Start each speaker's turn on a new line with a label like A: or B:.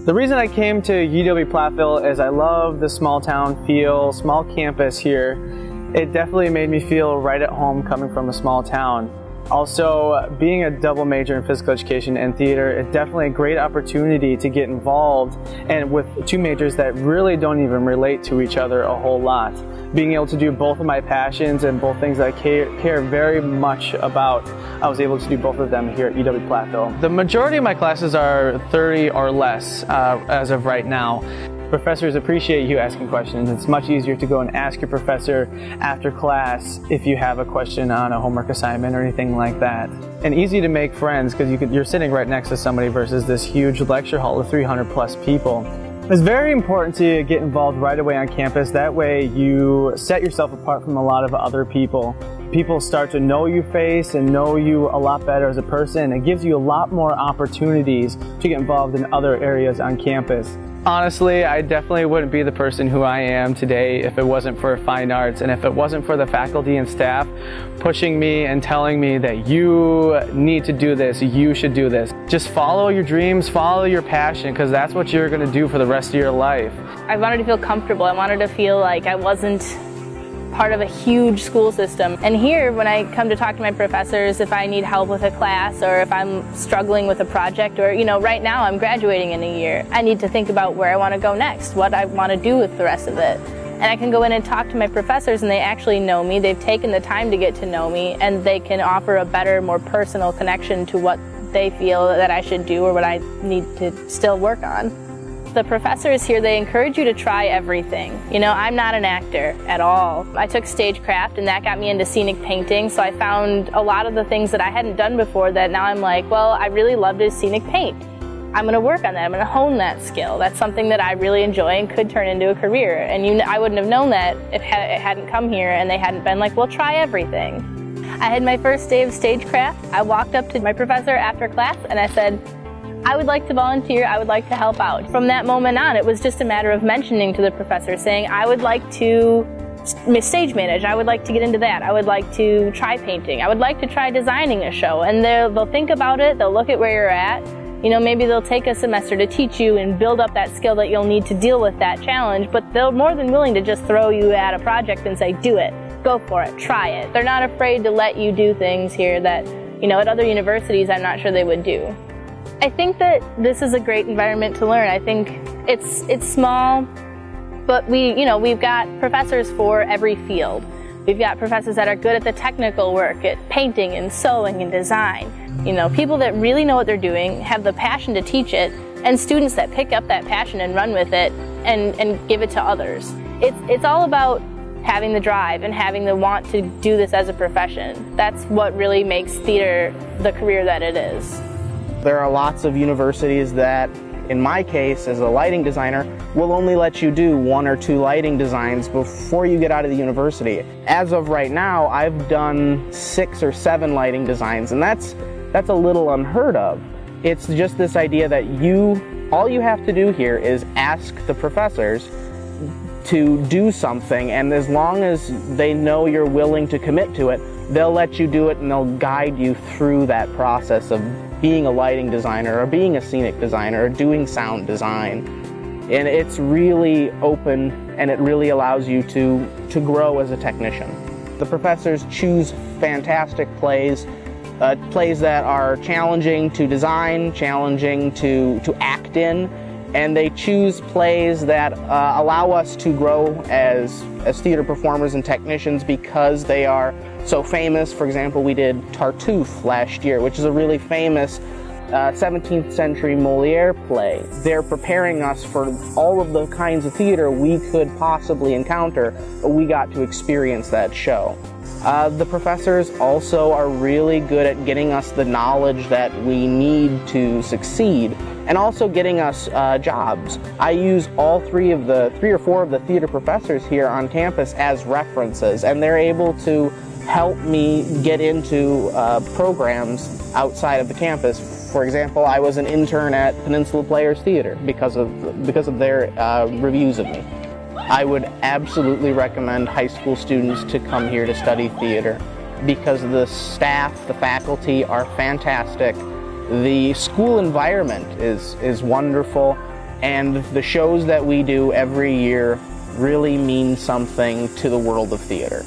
A: The reason I came to UW-Platteville is I love the small town feel, small campus here. It definitely made me feel right at home coming from a small town. Also, being a double major in physical education and theater, it's definitely a great opportunity to get involved and with two majors that really don't even relate to each other a whole lot. Being able to do both of my passions and both things that I care very much about, I was able to do both of them here at UW-Platteville. The majority of my classes are 30 or less as of right now. Professors appreciate you asking questions. It's much easier to go and ask your professor after class if you have a question on a homework assignment or anything like that. And easy to make friends because you're sitting right next to somebody versus this huge lecture hall of 300 plus people. It's very important to get involved right away on campus. That way you set yourself apart from a lot of other people. People start to know your face and know you a lot better as a person. It gives you a lot more opportunities to get involved in other areas on campus. Honestly, I definitely wouldn't be the person who I am today if it wasn't for fine arts and if it wasn't for the faculty and staff pushing me and telling me that you need to do this, you should do this. Just follow your dreams, follow your passion, because that's what you're going to do for the rest of your life.
B: I wanted to feel comfortable. I wanted to feel like I wasn't part of a huge school system. And here, when I come to talk to my professors, if I need help with a class or if I'm struggling with a project or, right now I'm graduating in a year, I need to think about where I want to go next, what I want to do with the rest of it. And I can go in and talk to my professors and they actually know me, they've taken the time to get to know me, and they can offer a better, more personal connection to what they feel that I should do or what I need to still work on. The professors here, they encourage you to try everything. I'm not an actor at all. I took stagecraft and that got me into scenic painting, so I found a lot of the things that I hadn't done before that now I'm like, well, I really love to scenic paint. I'm going to work on that. I'm going to hone that skill. That's something that I really enjoy and could turn into a career. And I wouldn't have known that if it hadn't come here and they hadn't been like, well, try everything. I had my first day of stagecraft. I walked up to my professor after class and I said, I would like to volunteer, I would like to help out. From that moment on, it was just a matter of mentioning to the professor, saying, I would like to stage manage, I would like to get into that, I would like to try painting, I would like to try designing a show. And they'll think about it, they'll look at where you're at, maybe they'll take a semester to teach you and build up that skill that you'll need to deal with that challenge, but they're more than willing to just throw you at a project and say, do it, go for it, try it. They're not afraid to let you do things here that, at other universities I'm not sure they would do. I think that this is a great environment to learn. I think it's small, but we've got professors for every field. We've got professors that are good at the technical work, at painting and sewing and design. People that really know what they're doing, have the passion to teach it, and students that pick up that passion and run with it and give it to others. It's all about having the drive and having the want to do this as a profession. That's what really makes theater the career that it is.
C: There are lots of universities that, in my case, as a lighting designer, will only let you do 1 or 2 lighting designs before you get out of the university. As of right now, I've done 6 or 7 lighting designs, and that's a little unheard of. It's just this idea that all you have to do here is ask the professors to do something, and as long as they know you're willing to commit to it, they'll let you do it and they'll guide you through that process of being a lighting designer or being a scenic designer or doing sound design. And it's really open and it really allows you to grow as a technician. The professors choose fantastic plays, plays that are challenging to design, challenging to act in, and they choose plays that allow us to grow as theater performers and technicians because they are so famous. For example, we did Tartuffe last year, which is a really famous 17th century Molière play. They're preparing us for all of the kinds of theater we could possibly encounter, but we got to experience that show. The professors also are really good at getting us the knowledge that we need to succeed and also getting us jobs. I use all 3 or 4 of the theater professors here on campus as references, and they're able to help me get into programs outside of the campus. For example, I was an intern at Peninsula Players Theater because of their reviews of me. I would absolutely recommend high school students to come here to study theater because the staff, the faculty are fantastic. The school environment is wonderful. And the shows that we do every year really mean something to the world of theater.